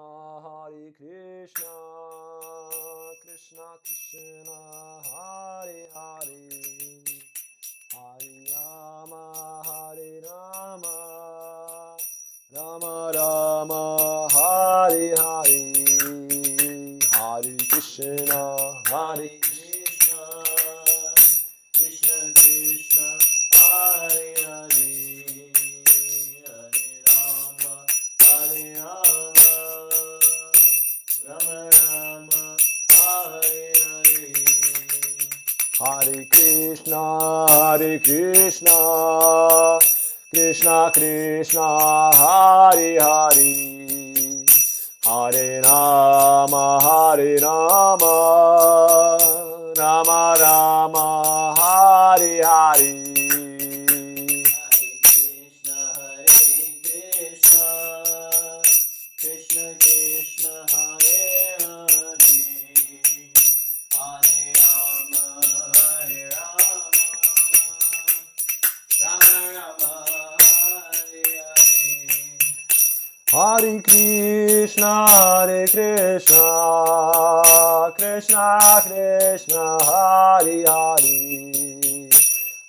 Hare Krishna, Krishna Krishna, Hare Hare, Hare Rama, Hare Rama, Rama Rama, Hare Hare, Hare Krishna, Hare Krishna, Krishna Krishna, Hare Hare, Hare Rama, Hare Rama, Rama Rama, Hare Hare, Hare Krishna, Krishna Krishna, Hare Hare, Hare Rama, Rama Rama, Hare Hare, Krishna Krishna, Hare Hare, Hare Rama, Rama Rama, Hare Hare, Hare Krishna, Krishna Krishna, Hare Hare,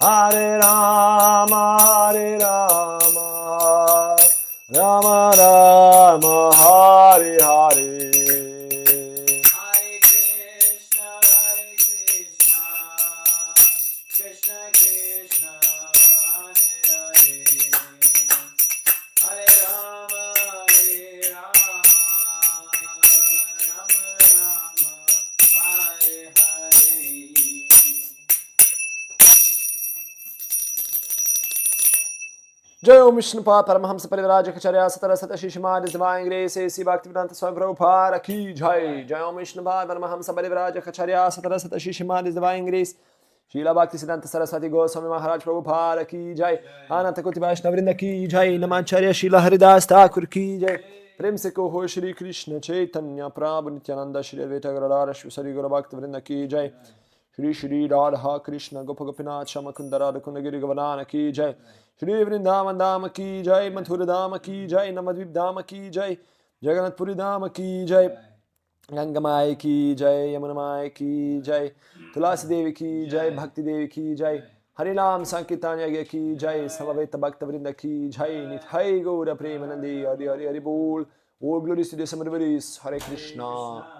Hare Rama, Rama Rama, Hare Hare, Hare Krishna, Krishna Krishna, Hare Hare, Hare Rama, Rama Rama, Hare Hare. Jai Om Vishnupada Paramahamsa Parivrajacharya Satara Sata Shishimad Divine Grace A.C. Bhaktivedanta Swami Prabhupada Ki Jai. Jai Om Vishnupada Paramahamsa Parivrajacharya Satara Sata Shishimad Divine Grace Srila Bhaktisiddhanta Saraswati Goswami Maharaj Prabhupada Ki Jai. Ananta Koti Vaishnavrinda Ki Jai. Namacharya Srila Haridas Thakur Ki Jai. Prem se Koho Shri Krishna Chaitanya Prabhu Nityananda Shri Advaita Gadadhara Shri Sari Guru Bhaktivinoda Ki Jai. Shri Radha Krishna Gopa Gopinath Shamakunda Radha Kundagiri Govardhana Ki Jai. Shri Vrindavan Dama Ki Jai. Mathura Dama Ki Jai. Namadvip Dama Ki Jai. Jagannath Puri Dama Ki Jai. Gangamai Ki Jai. Yamunamai Ki Jai. Tulasi Devi Ki Jai. Bhakti Devi Ki Jai. Harinam Sankirtanya Ki Jai. Samaveta Bhakta Vrinda Ki Jai. Nithai Gaura Premanandi Hari Hari Hari Bol. All glories to the Samadvaris. Hare Krishna.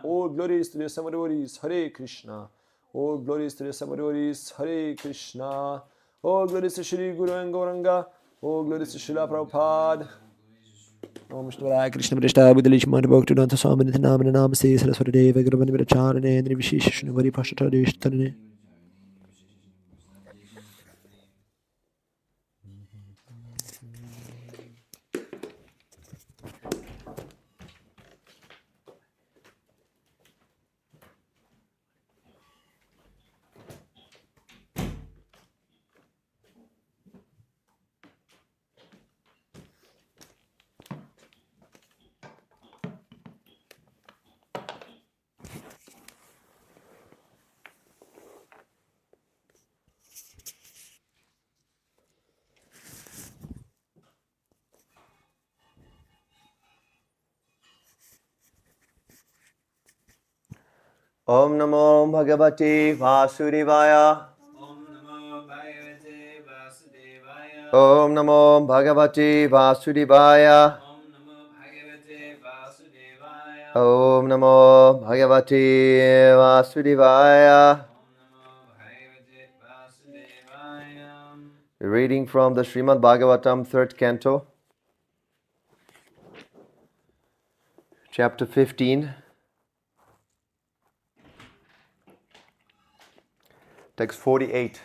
All glories to the Samadvaris. Hare Krishna. All glories to the Samadvaris. Hare Krishna. All glories to Shri Guru and Gauranga. All glories to Srila Prabhupada. Om Vishnu Krishna Prishta Buddhalish Mani Bhakti Danta Swami Nityanamana Namaste Saraswati Deva Guruvani Viracharane Nirvishish Shnuvari Pashatadish Tarane. Om Namo Bhagavate Vasudevaya. Om Namo Bhagavate Vasudevaya. Om Namo Bhagavate Vasudevaya. Om Namo Bhagavate Vasudevaya. Om Namo Bhagavate Vasudevaya. Om Namo Bhagavate Vasudevaya. Reading from the Srimad Bhagavatam, 3rd Canto, Chapter 15. Text 48.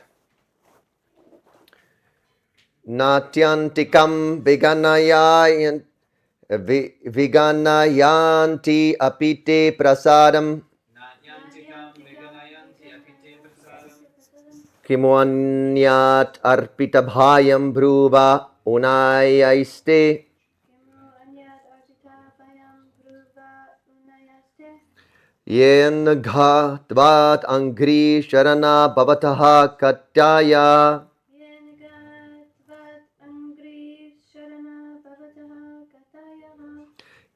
Natyantikam viganayanti apite prasadam Natyantikam viganayanti apite prasadam. kimuanyat arpita bhayam bhruva unayaiste yen ghatvat angri sharana bhavataha katyaya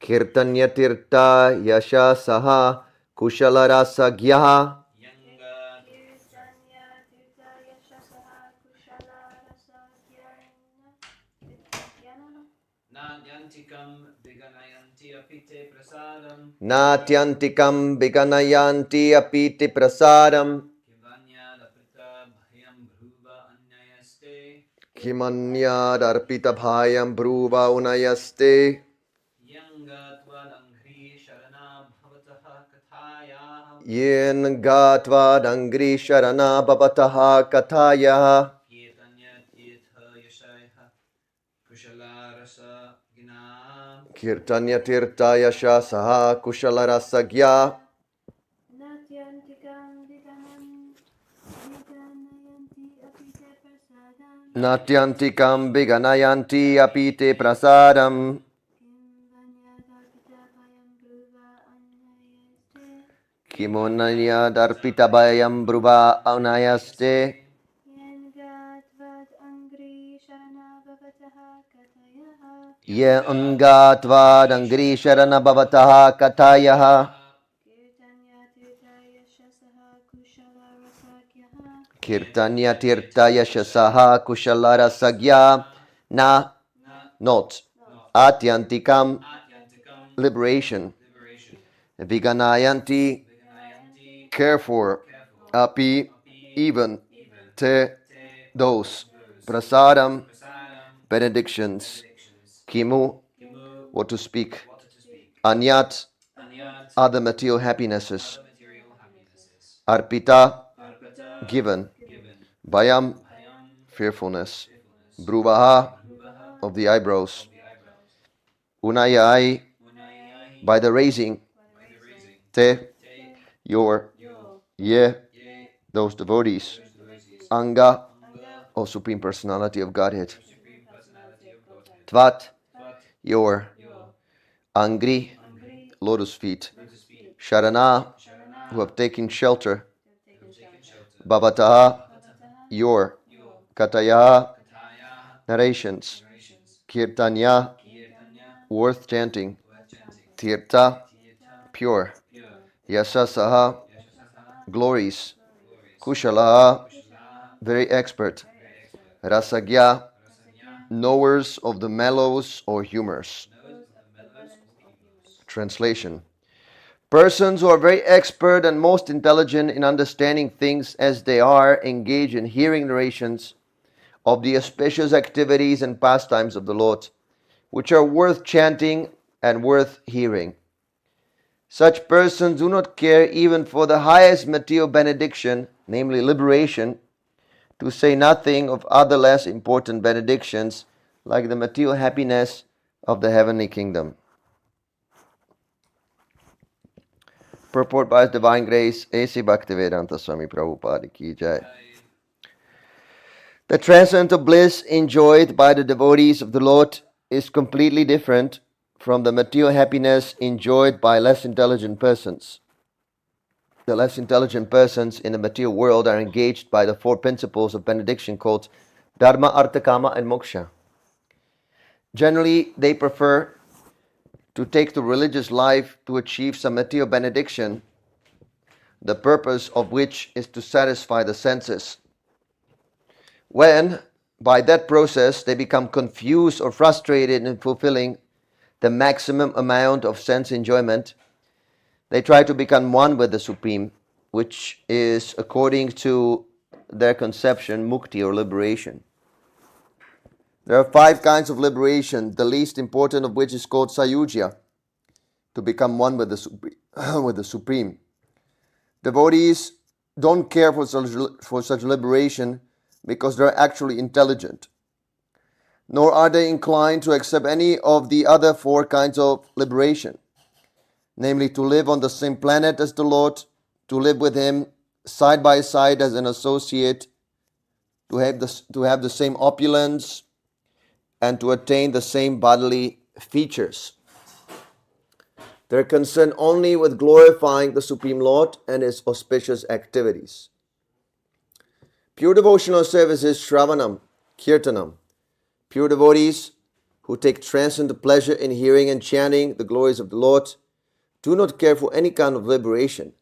Kirtanya tirta yasha saha kushala rasagyaha. Yanga Kirtanya Tirtha Yashasaha Kushala Rasagyanana Nadyantikam viganayanti apite prasadam. Natyantikam Viganayanti apite prasadam. Kivanya Lapita Bhayam Bhruva Anyayaste Kimanya darpita bhayam bhruva unayaste. Yanga Tvadangri Sharana Bhavataha Kathaya Yen gatva dangri sharana bhavataha kataya. Kirtanya Tirtha Yashaya Kushala Rasa Gina Kirtanya tirta yasha saha kushala rasagya. Natyantikam Viganayanti Apite Prasadam Natyantikam viganayanti apite prasadam. Kim Vanya Darpita Bhayam Bruva Anyayaste Kimonanya darpita bhayam bhruva unayaste. Yengatvad Angri Sharana Bhavataha Katayaha Yen gatva dangri sharana bhavataha kataya. Kirtanya Tirtha Yashasaha Kushala Rasakyaha Kirtanya tirta yashasaha kushala rasagya. Na, not. Atyantikam, Atyantikam liberation. Liberation Viganayanti, Viganayanti care for. Api, even. Te, those. Prasadam, Prasadam benedictions. Benedictions Kimu, Kimu what to speak. What to speak Anyat, Anyat other material happinesses. Other material happinesses Arpita, Arpata given. Given Bhayam, Bhayam fearfulness. Fearfulness Bruvaha, Rubaha of the eyebrows. The eyebrows Unayai, Munayahi by the raising. By the raising Te, Te your. Yo Ye, Ye those devotees. Those devotees Anga, Anga O Supreme Personality of Godhead. Supreme Personality of Godhead Tvat, Tvat your. Yo Angri, Angri lotus feet. Lotus feet Sharana, Sharana who have taken shelter. Who have taken shelter Bhavataha, Bhavataha your. Yo Kataya, Kataya narrations. Narrations Kirtanya, Kirtanya worth chanting. Worth chanting Tirtha, Tirtha pure. Pure Yashasaha, Yashasaha glories. Glories Kushalaha, Kushalaha very expert. Very expert Rasagya, Rasanya knowers of the mellows or humors. Knows of the mellows or humors Translation. Persons who are very expert and most intelligent in understanding things as they are engage in hearing narrations of the auspicious activities and pastimes of the Lord, which are worth chanting and worth hearing. Such persons do not care even for the highest material benediction, namely liberation, to say nothing of other less important benedictions like the material happiness of the heavenly kingdom. Purport by His Divine Grace, A.C. Bhaktivedanta Swami Prabhupada Ki Jai. The transcendental bliss enjoyed by the devotees of the Lord is completely different from the material happiness enjoyed by less intelligent persons. The less intelligent persons in the material world are engaged by the four principles of benediction called Dharma, Artha, Kama, and Moksha. Generally, they prefer to take the religious life to achieve some material benediction, the purpose of which is to satisfy the senses. When, by that process, they become confused or frustrated in fulfilling the maximum amount of sense enjoyment, they try to become one with the Supreme, which is, according to their conception, mukti or liberation. There are 5 kinds of liberation, the least important of which is called sayujya, to become one with the Supreme. Devotees don't care for such liberation because they're actually intelligent, nor are they inclined to accept any of the other 4 kinds of liberation, namely to live on the same planet as the Lord, to live with Him side by side as an associate, to have the same opulence, and to attain the same bodily features. They're concerned only with glorifying the Supreme Lord and His auspicious activities. Pure devotional service is Shravanam, Kirtanam. Pure devotees who take transcendental pleasure in hearing and chanting the glories of the Lord do not care for any kind of liberation.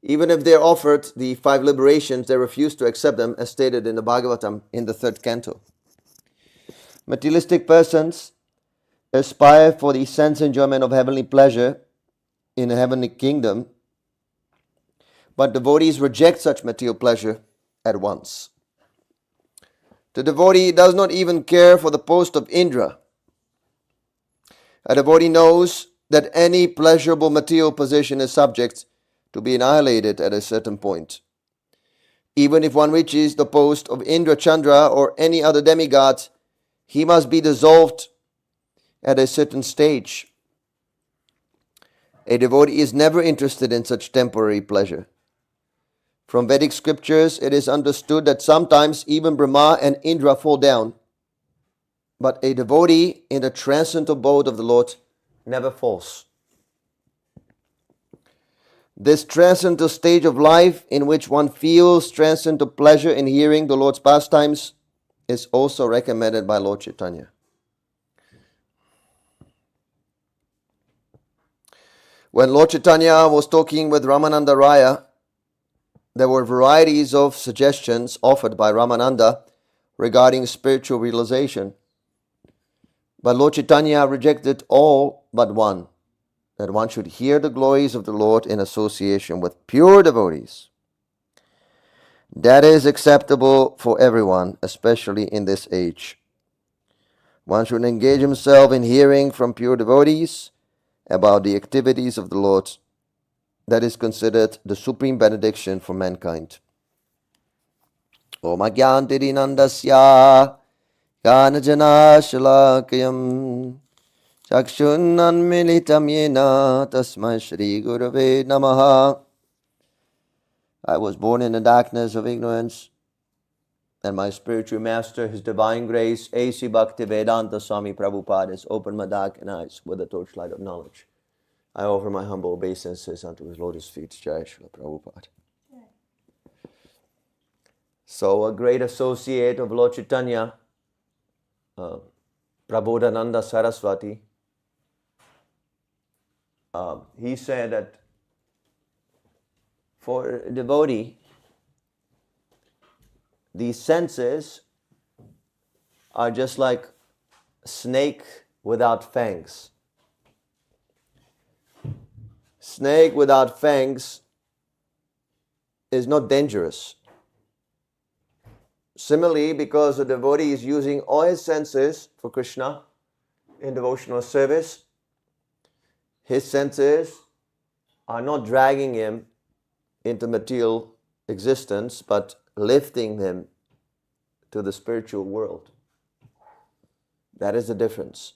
Even if they are offered the 5 liberations, they refuse to accept them, as stated in the Bhagavatam in the 3rd canto. Materialistic persons aspire for the sense enjoyment of heavenly pleasure in a heavenly kingdom, but devotees reject such material pleasure at once. The devotee does not even care for the post of Indra. A devotee knows that any pleasurable material position is subject to be annihilated at a certain point. Even if one reaches the post of Indra, Chandra, or any other demigod, he must be dissolved at a certain stage. A devotee is never interested in such temporary pleasure. From Vedic scriptures, it is understood that sometimes even Brahma and Indra fall down, but a devotee in the transcendental abode of the Lord never falls. This transcendental stage of life in which one feels transcendental pleasure in hearing the Lord's pastimes is also recommended by Lord Chaitanya. When Lord Chaitanya was talking with Ramananda Raya, there were varieties of suggestions offered by Ramananda regarding spiritual realization. But Lord Chaitanya rejected all but one, that one should hear the glories of the Lord in association with pure devotees. That is acceptable for everyone, especially in this age. One should engage himself in hearing from pure devotees about the activities of the Lord. That is considered the supreme benediction for mankind. Om Agyanti Nandasya Ganajana Shalakayam Chakshunnan Militam Yena Tasmai Shri Gurave Namaha. I was born in the darkness of ignorance, and my spiritual master, His Divine Grace, A.C. Bhaktivedanta Swami Prabhupada, has opened my darkened eyes with the torchlight of knowledge. I offer my humble obeisances unto His lotus feet. Jai Srila Prabhupada. So a great associate of Lord Chaitanya, Prabodhananda Saraswati, he said that for a devotee, the senses are just like a snake without fangs. Snake without fangs is not dangerous. Similarly, because the devotee is using all his senses for Krishna in devotional service, his senses are not dragging him into material existence, but lifting him to the spiritual world. That is the difference.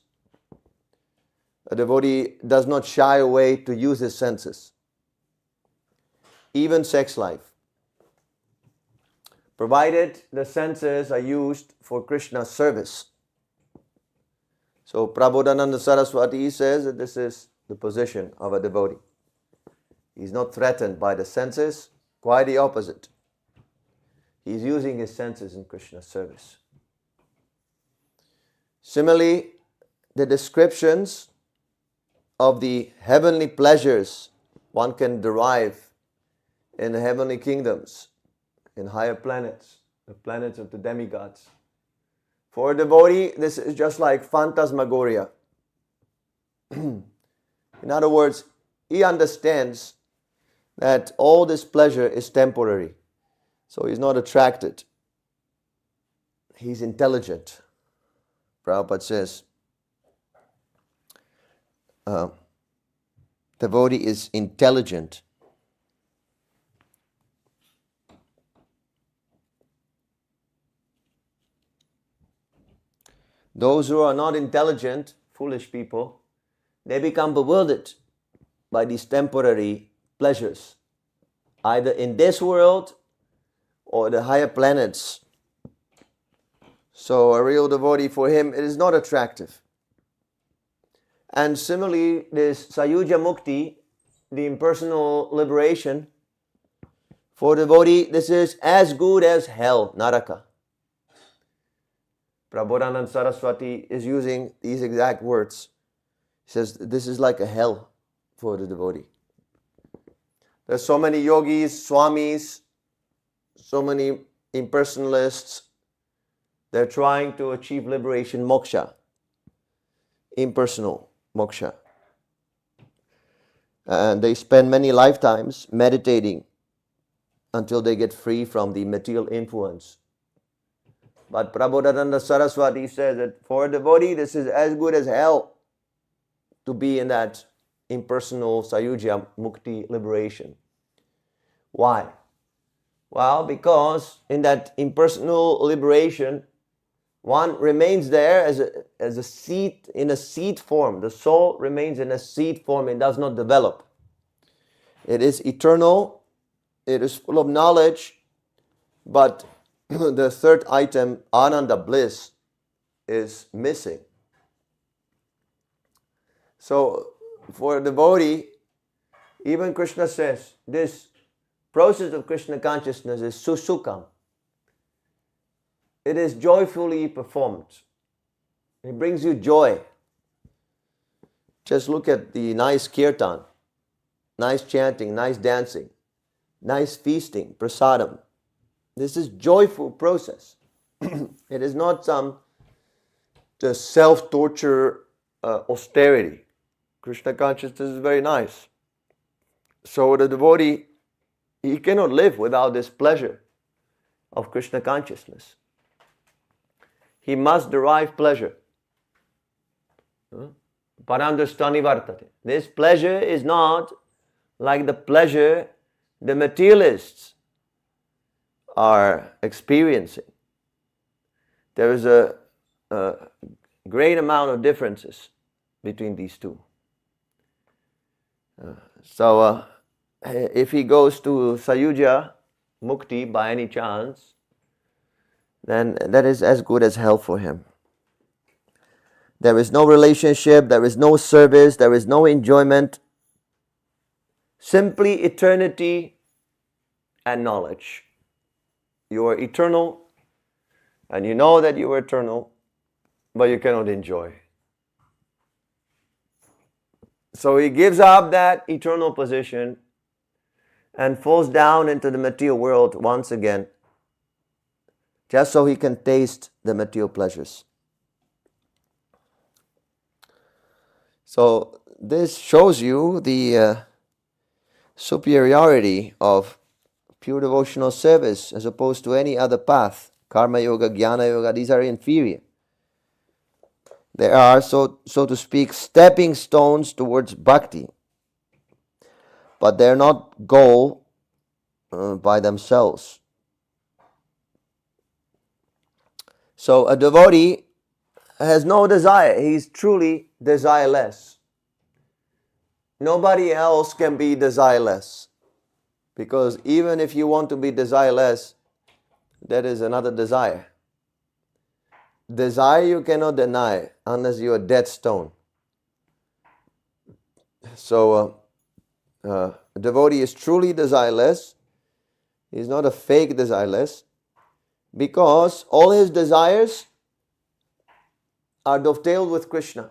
A devotee does not shy away to use his senses. Even sex life. Provided the senses are used for Krishna's service. So Prabodhananda Saraswati says that this is the position of a devotee. He's not threatened by the senses, quite the opposite. He's using his senses in Krishna's service. Similarly, the descriptions of the heavenly pleasures one can derive in the heavenly kingdoms, in higher planets, the planets of the demigods. For a devotee, this is just like phantasmagoria. In other words, he understands that all this pleasure is temporary. So he's not attracted. He's intelligent. Prabhupada says, devotee is intelligent. Those who are not intelligent, foolish people, they become bewildered by these temporary pleasures, either in this world or the higher planets. So a real devotee, for him, it is not attractive. And similarly, this Sayuja Mukti, the impersonal liberation, for devotee, this is as good as hell, Naraka. Prabodhananda Saraswati is using these exact words. He says, this is like a hell for the devotee. There's so many yogis, swamis, so many impersonalists. They're trying to achieve liberation, moksha, impersonal moksha. And they spend many lifetimes meditating until they get free from the material influence. But Prabodhananda Saraswati says that for a devotee, this is as good as hell to be in that impersonal sayujya, mukti, liberation. Why? Well, because in that impersonal liberation, one remains there as a seed, in a seed form. The soul remains in a seed form, it does not develop. It is eternal, it is full of knowledge, but the third item, Ananda, bliss, is missing. So, for a devotee, even Krishna says, this process of Krishna consciousness is susukam. It is joyfully performed. It brings you joy. Just look at the nice kirtan, nice chanting, nice dancing, nice feasting, prasadam. This is joyful process. It is not some just self-torture austerity. Krishna consciousness is very nice. So the devotee, he cannot live without this pleasure of Krishna consciousness. He must derive pleasure. Paramdrishtani vartate. This pleasure is not like the pleasure the materialists are experiencing. There is a great amount of differences between these two. So if he goes to Sayujya Mukti by any chance, then that is as good as hell for him. There is no relationship, there is no service, there is no enjoyment. Simply eternity and knowledge. You are eternal, and you know that you are eternal, but you cannot enjoy. So he gives up that eternal position and falls down into the material world once again, just so he can taste the material pleasures. So this shows you the superiority of pure devotional service as opposed to any other path. Karma yoga, jnana yoga, these are inferior. They are, so to speak, stepping stones towards bhakti. But they're not goal by themselves. So a devotee has no desire. He's truly desireless. Nobody else can be desireless. Because even if you want to be desireless, that is another desire. Desire you cannot deny unless you are dead stone. So a devotee is truly desireless. He is not a fake desireless, because all his desires are dovetailed with Krishna.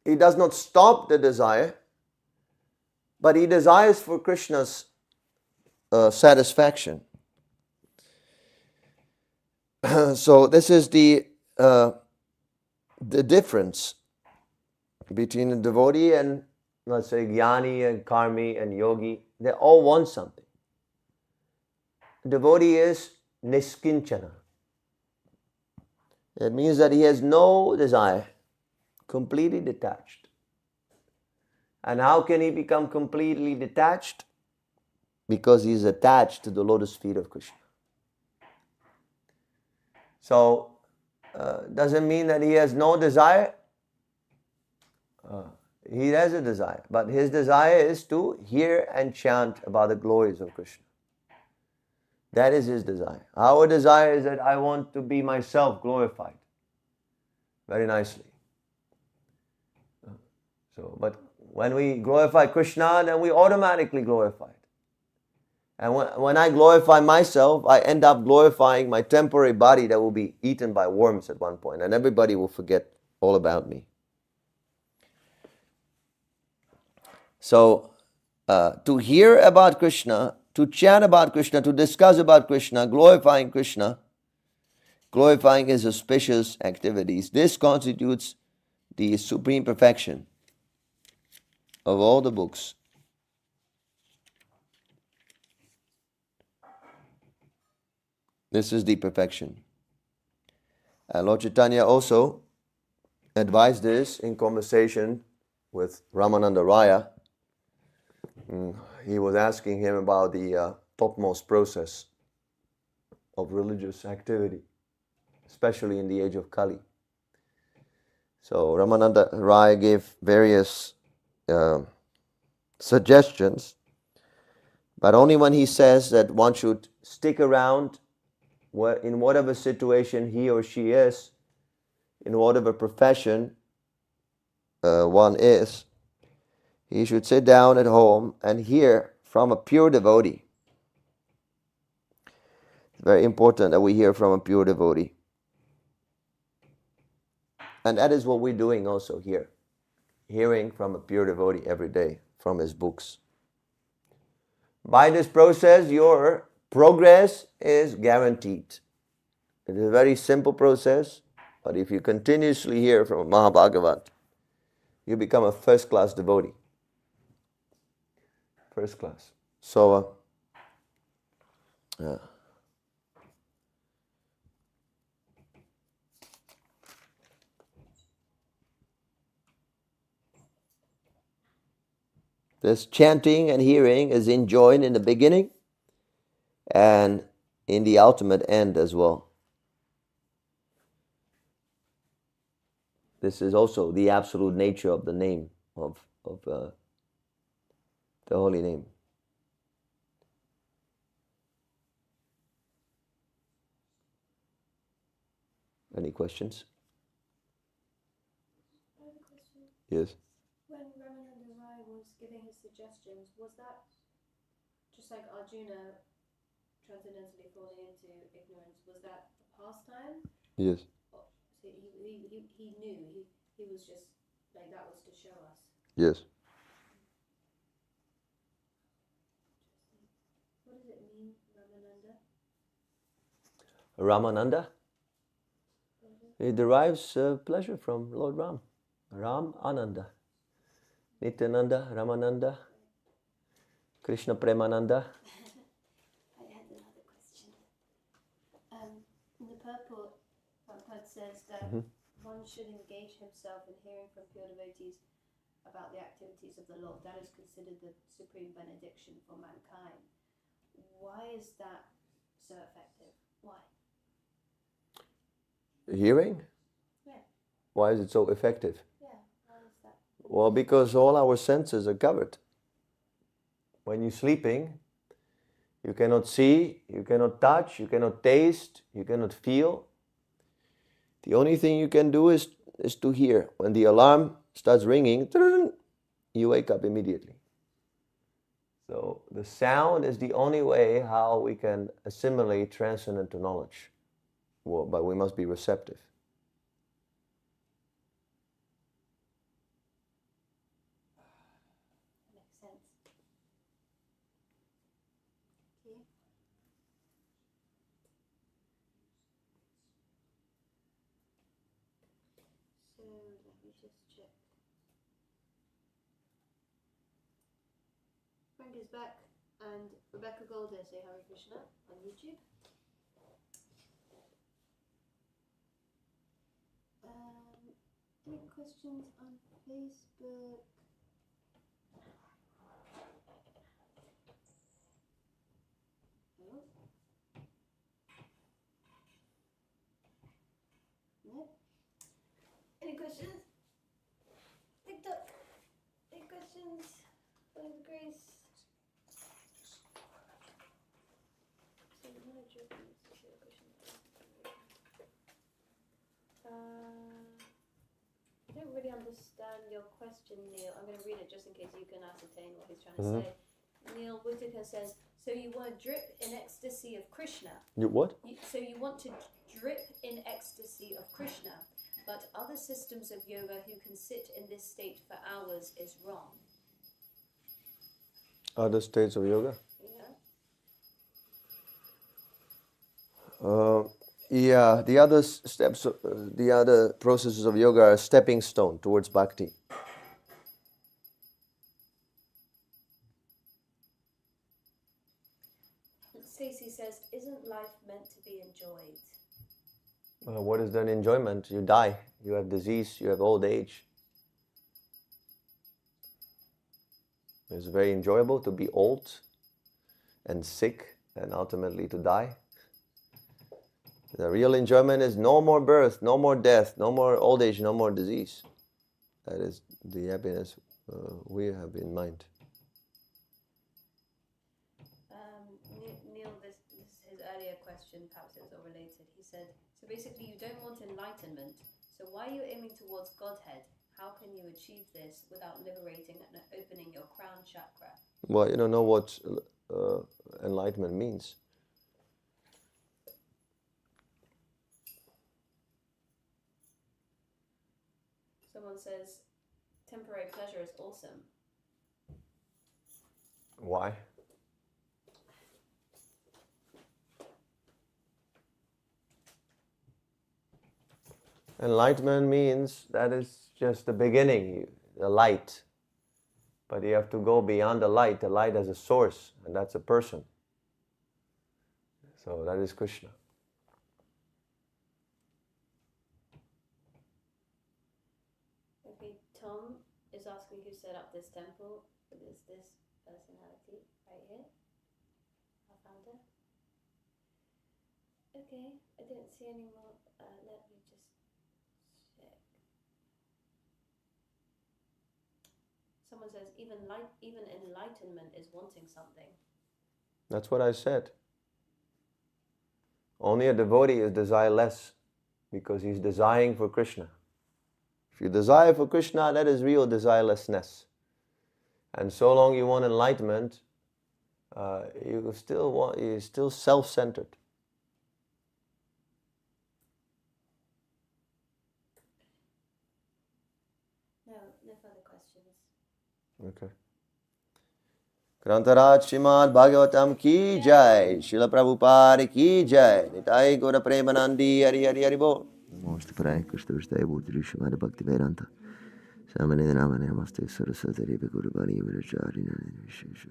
He does not stop the desire, but he desires for Krishna's satisfaction. So this is the difference between a devotee and, let's say, jnani and karmi and yogi. They all want something. Devotee is niskinchana. It means that he has no desire, completely detached. And how can he become completely detached? Because he is attached to the lotus feet of Krishna. So, doesn't mean that he has no desire. He has a desire, but his desire is to hear and chant about the glories of Krishna. That is his desire. Our desire is that I want to be myself glorified. Very nicely. So, but when we glorify Krishna, then we automatically glorified. And when I glorify myself, I end up glorifying my temporary body that will be eaten by worms at one point, and everybody will forget all about me. So, to hear about Krishna, to chant about Krishna, to discuss about Krishna, glorifying his auspicious activities, this constitutes the supreme perfection of all the books. This is the perfection. And Lord Chaitanya also advised this in conversation with Ramananda Raya. He was asking him about the topmost process of religious activity, especially in the age of Kali. So Ramananda Raya gave various suggestions, but only when he says that one should stick around in whatever situation he or she is, in whatever profession one is, he should sit down at home and hear from a pure devotee. It's very important that we hear from a pure devotee. And that is what we're doing also here. Hearing from a pure devotee every day from his books. By this process, your progress is guaranteed. It is a very simple process, but if you continuously hear from Mahabhagavat, you become a first-class devotee. First class. So, this chanting and hearing is enjoined in the beginning and in the ultimate end as well. This is also the absolute nature of the name, of the holy name. Any questions? I have a question. Yes. When Ramananda Rai was giving his suggestions, was that just like Arjuna transcendentally falling into ignorance? Was that a pastime? Yes. Or, so he knew, he was just like, that was to show us. Yes. What does it mean, Ramananda? Ramananda? He derives pleasure from Lord Ram. Ram Ananda. Nityananda, Ramananda, Krishna Premananda. I had another question. In the purport, Prabhupada says that one should engage himself in hearing from pure devotees about the activities of the Lord. That is considered the supreme benediction for mankind. Why is that so effective? Why? Hearing? Yeah. Why is it so effective? Yeah, why is that? Well, because all our senses are covered. When you're sleeping, you cannot see, you cannot touch, you cannot taste, you cannot feel. The only thing you can do is to hear. When the alarm starts ringing, you wake up immediately. So the sound is the only way how we can assimilate transcendental knowledge. Well, but we must be receptive. Makes sense. Okay. So let me just check. Frank is back, and Rebecca Golder say Hare Krishna on YouTube. Any questions on Facebook? No? No? Any questions? TikTok? Any questions? What is Grace? So, no joking. I don't really understand your question, Neil. I'm going to read it just in case you can ascertain what he's trying to say. Neil Whittaker says, so you want to drip in ecstasy of Krishna. You what? So you want to drip in ecstasy of Krishna, but other systems of yoga who can sit in this state for hours is wrong. Other states of yoga? Yeah. Yeah, the other steps, the other processes of yoga are a stepping stone towards bhakti. Stacy says, isn't life meant to be enjoyed? What is then enjoyment? You die, you have disease, you have old age. It's very enjoyable to be old and sick and ultimately to die. The real enjoyment is no more birth, no more death, no more old age, no more disease. That is the happiness we have in mind. Neil, this is his earlier question, perhaps it's all related. He said, so basically you don't want enlightenment, so why are you aiming towards Godhead? How can you achieve this without liberating and opening your crown chakra? Well, you don't know what enlightenment means. Someone says, temporary pleasure is awesome. Why? Enlightenment means that is just the beginning, the light. But you have to go beyond the light as a source, and that's a person. So that is Krishna. Okay, Tom is asking who set up this temple. It is this personality right here, our founder. Okay, I didn't see any more. Let me just check. Someone says even enlightenment is wanting something. That's what I said. Only a devotee is desireless because he's desiring for Krishna. If you desire for Krishna, that is real desirelessness. And so long you want enlightenment, you're still self-centered. No further questions. Okay. Grantaraj Srimad Bhagavatam ki jai, Srila Prabhupada ki jai, Nitai Gaura Premanandi Hari Hari Hari Bol. Namaste Prai Krishna Vishtai Bhutri Srimad Bhakti Vedanta. Samane Namane Namaste Saraswati Guru Bani Virachari Nani Vishesha